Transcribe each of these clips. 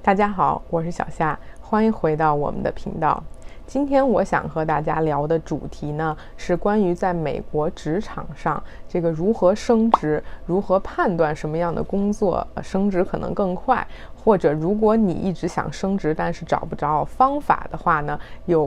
大家好，我是小夏，欢迎回到我们的频道。今天我想和大家聊的主题呢，是关于在美国职场上这个如何升职，如何判断什么样的工作升职可能更快，或者如果你一直想升职但是找不着方法的话呢，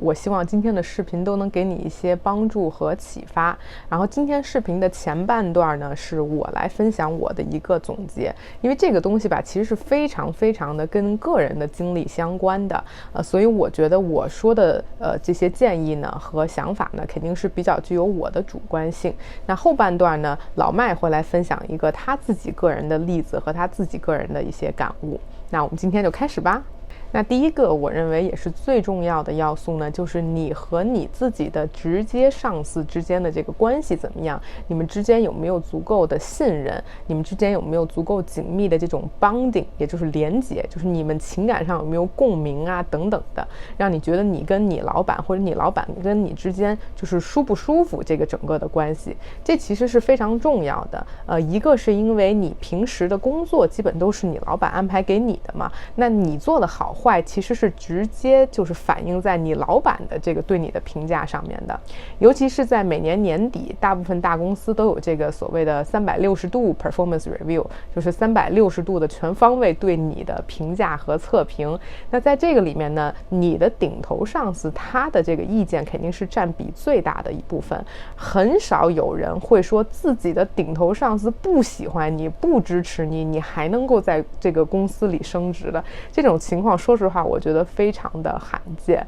我希望今天的视频都能给你一些帮助和启发。然后今天视频的前半段呢，是我来分享我的一个总结，因为这个东西吧，其实是非常的跟个人的经历相关的，所以我觉得我说的这些建议呢和想法呢，肯定是比较具有我的主观性。那后半段呢，老麦会来分享一个他自己个人的例子和他自己个人的一些感悟。那我们今天就开始吧。那第一个我认为也是最重要的要素呢，就是你和你自己的直接上司之间的这个关系怎么样，你们之间有没有足够的信任，你们之间有没有足够紧密的这种 bonding， 也就是连结，就是你们情感上有没有共鸣啊等等的，让你觉得你跟你老板或者你老板跟你之间就是舒不舒服，这个整个的关系，这其实是非常重要的。一个是因为你平时的工作基本都是你老板安排给你的嘛，那你做的好坏其实是直接就是反映在你老板的这个对你的评价上面的。尤其是在每年年底，大部分大公司都有这个所谓的360度 performance review， 就是360度的全方位对你的评价和测评。那在这个里面呢，你的顶头上司他的这个意见肯定是占比最大的一部分，很少有人会说自己的顶头上司不喜欢你不支持你，你还能够在这个公司里升职的。这种情况说实话我觉得非常的罕见。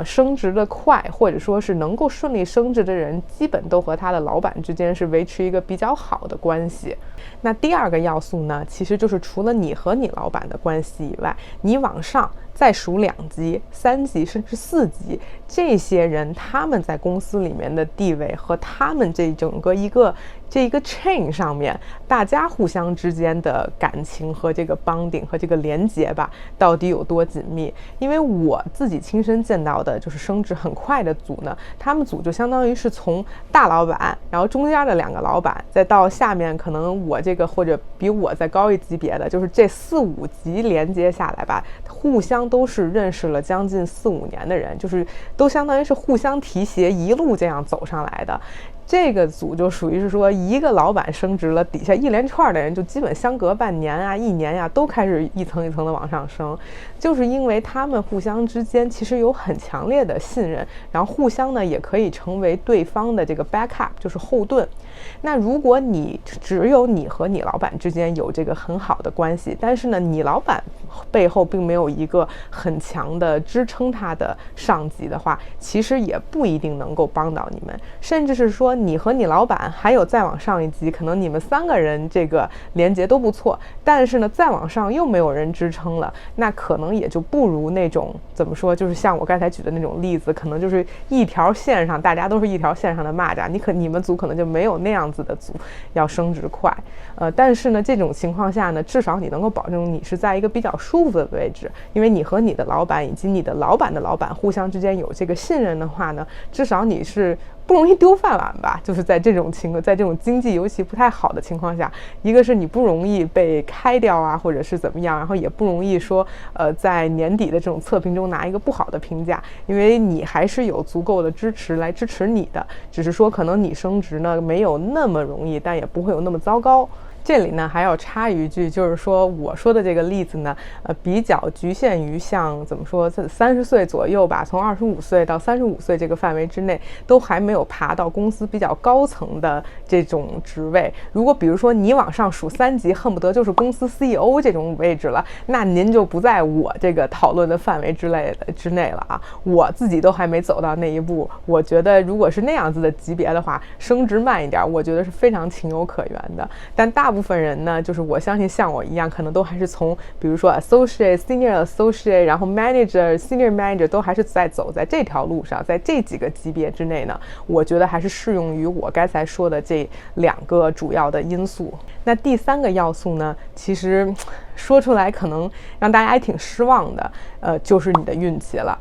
升职的快或者说是能够顺利升职的人，基本都和他的老板之间是维持一个比较好的关系。那第二个要素呢，其实就是除了你和你老板的关系以外，你往上再数2级、3级甚至4级，这些人他们在公司里面的地位和他们这整个一个 chain 上面，大家互相之间的感情和这个 bonding 和这个连结吧，到底有多紧密？因为我自己亲身见到的就是升职很快的组呢，他们组就相当于是从大老板，然后中间的2个老板，再到下面可能我这个或者比我再高一级别的，就是这4、5级连接下来吧，互相都是认识了将近4、5年的人，就是都相当于是互相提携，一路这样走上来的。这个组就属于是说，一个老板升职了，底下一连串的人就基本相隔半年啊、1年啊，都开始一层一层的往上升，就是因为他们互相之间其实有很强烈的信任，然后互相呢也可以成为对方的这个 backup， 就是后盾。那如果你只有你和你老板之间有这个很好的关系，但是呢你老板背后并没有一个很强的支撑他的上级的话，其实也不一定能够帮到你们，甚至是说你和你老板还有再往上一级，可能你们3个人这个连结都不错，但是呢再往上又没有人支撑了，那可能也就不如那种怎么说，就是像我刚才举的那种例子，可能就是一条线上，大家都是一条线上的蚂蚱，你们组可能就没有那样子的组要升职快。但是呢这种情况下呢，至少你能够保证你是在一个比较舒服的位置，因为你和你的老板以及你的老板的老板互相之间有这个信任的话呢，至少你是不容易丢饭碗吧。就是在这种经济尤其不太好的情况下，一个是你不容易被开掉啊，或者是怎么样，然后也不容易说在年底的这种测评中拿一个不好的评价，因为你还是有足够的支持来支持你的，只是说可能你升职呢没有那么容易，但也不会有那么糟糕。这里呢还要插一句，就是说我说的这个例子呢，比较局限于像怎么说，30岁左右吧，从25岁到35岁这个范围之内，都还没有爬到公司比较高层的这种职位。如果比如说你往上数3级，恨不得就是公司 CEO 这种位置了，那您就不在我这个讨论的范围之内了啊。我自己都还没走到那一步，我觉得如果是那样子的级别的话，升职慢一点，我觉得是非常情有可原的。但大部分人呢，就是我相信像我一样，可能都还是从比如说 associate、senior associate， 然后 manager、senior manager 都还是走在这条路上，在这几个级别之内呢，我觉得还是适用于我刚才说的这2个主要的因素。那第3个要素呢，其实说出来可能让大家还挺失望的，就是你的运气了。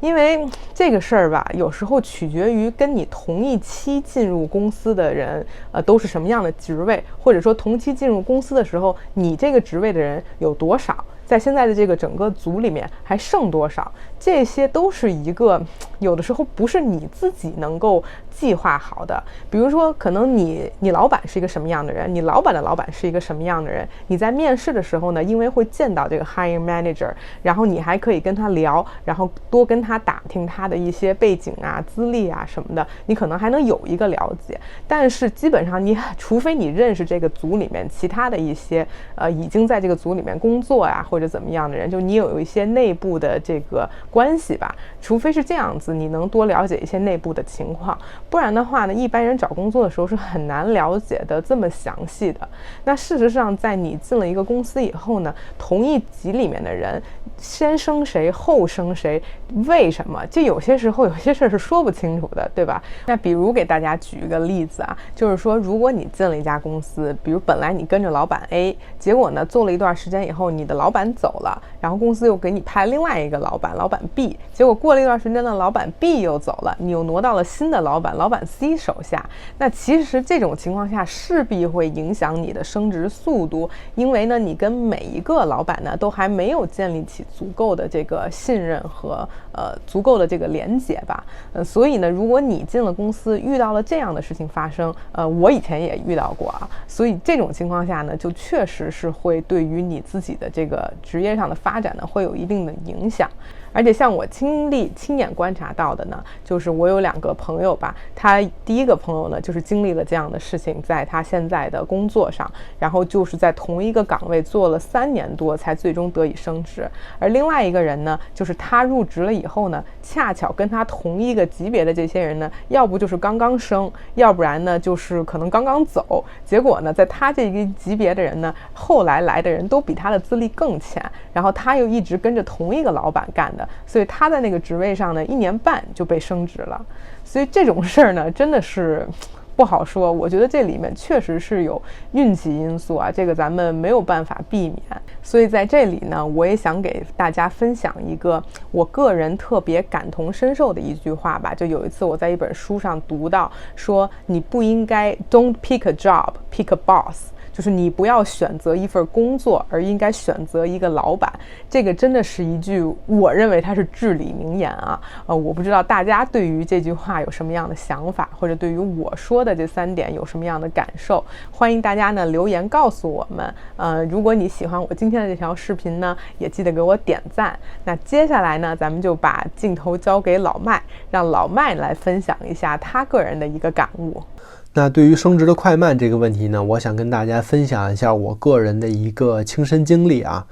因为这个事儿吧，有时候取决于跟你同一期进入公司的人，都是什么样的职位，或者说同期进入公司的时候，你这个职位的人有多少。在现在的这个整个组里面还剩多少，这些都是一个有的时候不是你自己能够计划好的。比如说可能你老板是一个什么样的人，你老板的老板是一个什么样的人，你在面试的时候呢，因为会见到这个 hiring manager， 然后你还可以跟他聊，然后多跟他打听他的一些背景啊资历啊什么的，你可能还能有一个了解。但是基本上除非你认识这个组里面其他的一些已经在这个组里面工作啊或者怎么样的人，就你有一些内部的这个关系吧，除非是这样子，你能多了解一些内部的情况，不然的话呢，一般人找工作的时候是很难了解的这么详细的。那事实上在你进了一个公司以后呢，同一级里面的人先升谁后升谁，为什么，这有些时候有些事是说不清楚的，对吧？那比如给大家举一个例子啊，就是说如果你进了一家公司，比如本来你跟着老板 A， 结果呢做了一段时间以后，你的老板走了，然后公司又给你派另外一个老板 B， 结果过了一段时间呢，老板 B 又走了，你又挪到了新的老板 C 手下。那其实这种情况下势必会影响你的升职速度，因为呢你跟每一个老板呢都还没有建立起足够的这个信任和足够的这个连结吧。所以呢如果你进了公司遇到了这样的事情发生，我以前也遇到过啊，所以这种情况下呢就确实是会对于你自己的这个职业上的发展呢会有一定的影响。而且像我亲眼观察到的呢，就是我有2个朋友吧，他第一个朋友呢就是经历了这样的事情，在他现在的工作上，然后就是在同一个岗位做了3年多才最终得以升职。而另外一个人呢，就是他入职了以后呢，恰巧跟他同一个级别的这些人呢，要不就是刚刚升，要不然呢就是可能刚刚走，结果呢在他这个级别的人呢，后来来的人都比他的资历更浅，然后他又一直跟着同一个老板干的，所以他在那个职位上呢1年半就被升职了。所以这种事儿呢真的是不好说，我觉得这里面确实是有运气因素啊，这个咱们没有办法避免。所以在这里呢，我也想给大家分享一个我个人特别感同身受的一句话吧。就有一次我在一本书上读到说，你不应该 don't pick a job, pick a boss，就是你不要选择一份工作，而应该选择一个老板。这个真的是一句我认为它是至理名言啊。我不知道大家对于这句话有什么样的想法，或者对于我说的这3点有什么样的感受。欢迎大家呢留言告诉我们。如果你喜欢我今天的这条视频呢，也记得给我点赞。那接下来呢，咱们就把镜头交给老麦，让老麦来分享一下他个人的一个感悟。那对于升职的快慢这个问题呢，我想跟大家分享一下我个人的一个亲身经历啊。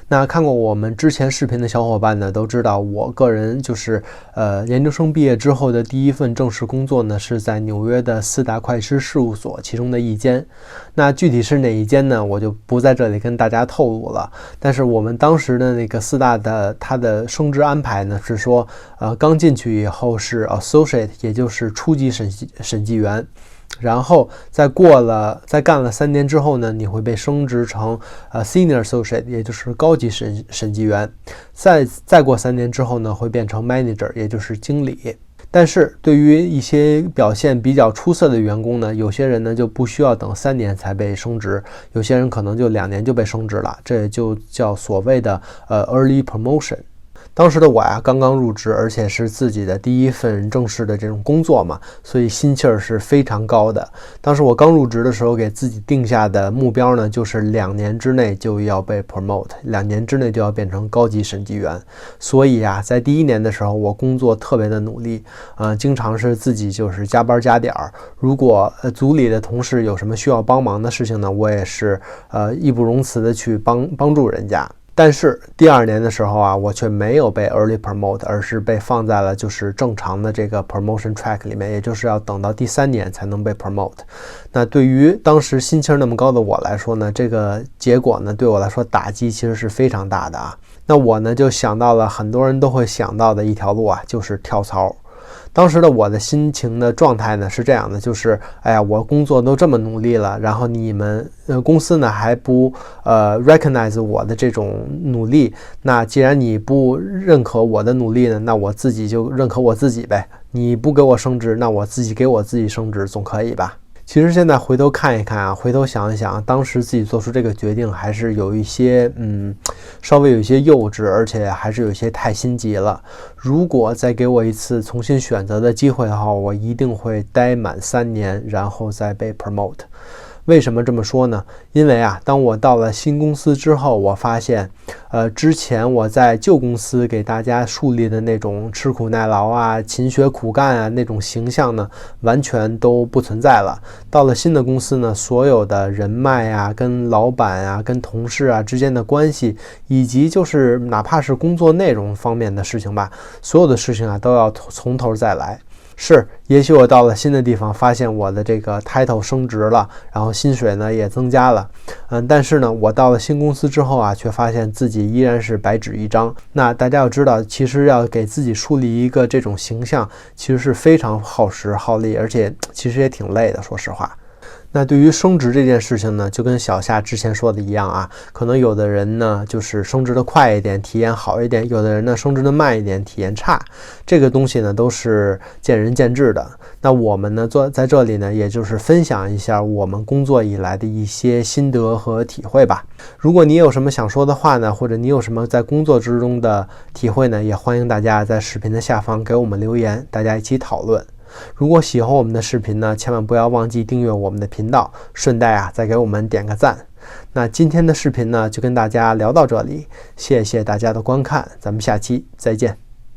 那看过我们之前视频的小伙伴呢，都知道我个人就是研究生毕业之后的第一份正式工作呢，是在纽约的4大会计师事务所其中的一间。那具体是哪一间呢，我就不在这里跟大家透露了。但是我们当时的那个4大的它的升职安排呢，是说刚进去以后是 associate， 也就是初级审计员。然后再干了3年之后呢，你会被升职成senior associate， 也就是高级审计员。再过3年之后呢，会变成 manager， 也就是经理。但是对于一些表现比较出色的员工呢，有些人呢就不需要等3年才被升职，有些人可能就2年就被升职了，这就叫所谓的early promotion。当时的我呀，刚刚入职，而且是自己的第一份正式的这种工作嘛，所以心气儿是非常高的。当时我刚入职的时候，给自己定下的目标呢，就是2年之内就要被 promote，2年之内就要变成高级审计员。所以啊，在第1年的时候，我工作特别的努力，经常是自己就是加班加点儿。如果组里的同事有什么需要帮忙的事情呢，我也是义不容辞的去帮助人家。但是第2年的时候啊，我却没有被 early promote， 而是被放在了就是正常的这个 promotion track 里面，也就是要等到第3年才能被 promote。那对于当时心气儿那么高的我来说呢，这个结果呢对我来说打击其实是非常大的啊。那我呢就想到了很多人都会想到的一条路啊，就是跳槽。当时的我的心情的状态呢是这样的，就是哎呀，我工作都这么努力了，然后你们公司呢还不recognize 我的这种努力，那既然你不认可我的努力呢，那我自己就认可我自己呗。你不给我升职，那我自己给我自己升职总可以吧。其实现在回头看一看啊，回头想一想，当时自己做出这个决定还是有一些稍微有一些幼稚，而且还是有一些太心急了。如果再给我一次重新选择的机会的话，我一定会待满3年，然后再被 promote。为什么这么说呢？因为啊，当我到了新公司之后，我发现，之前我在旧公司给大家树立的那种吃苦耐劳啊、勤学苦干啊那种形象呢，完全都不存在了。到了新的公司呢，所有的人脉啊、跟老板啊、跟同事啊之间的关系，以及就是哪怕是工作内容方面的事情吧，所有的事情啊都要从头再来。是，也许我到了新的地方，发现我的这个 title 升职了，然后薪水呢也增加了，但是呢，我到了新公司之后啊，却发现自己依然是白纸一张。那大家要知道，其实要给自己树立一个这种形象，其实是非常耗时耗力，而且其实也挺累的，说实话。那对于升职这件事情呢，就跟小夏之前说的一样啊，可能有的人呢就是升职的快一点，体验好一点；有的人呢升职的慢一点，体验差。这个东西呢都是见仁见智的。那我们呢在这里呢，也就是分享一下我们工作以来的一些心得和体会吧。如果你有什么想说的话呢，或者你有什么在工作之中的体会呢，也欢迎大家在视频的下方给我们留言，大家一起讨论。如果喜欢我们的视频呢，千万不要忘记订阅我们的频道，顺带啊再给我们点个赞。那今天的视频呢就跟大家聊到这里，谢谢大家的观看，咱们下期再见。